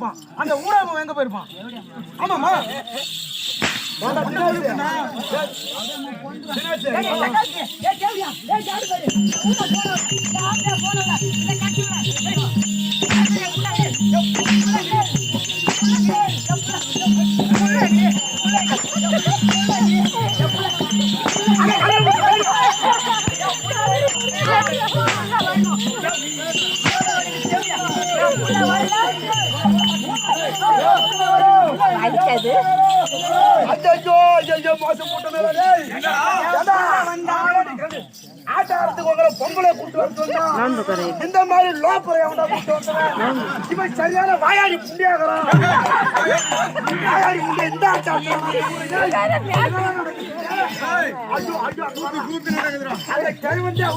இருப்பான். அந்த ஊராக எங்க போயிருப்பான்? ஆமாமா மோசம் ஆட்டாரத்துக்கு உங்களை பொங்கலை கூட்டு வர இந்த மாதிரி லோப்பரை இவன் சரியான வாயாடி புண்டியாகிறான். வாயாடி புண்டிய இந்த ஆட்டம் அந்த கருவந்தே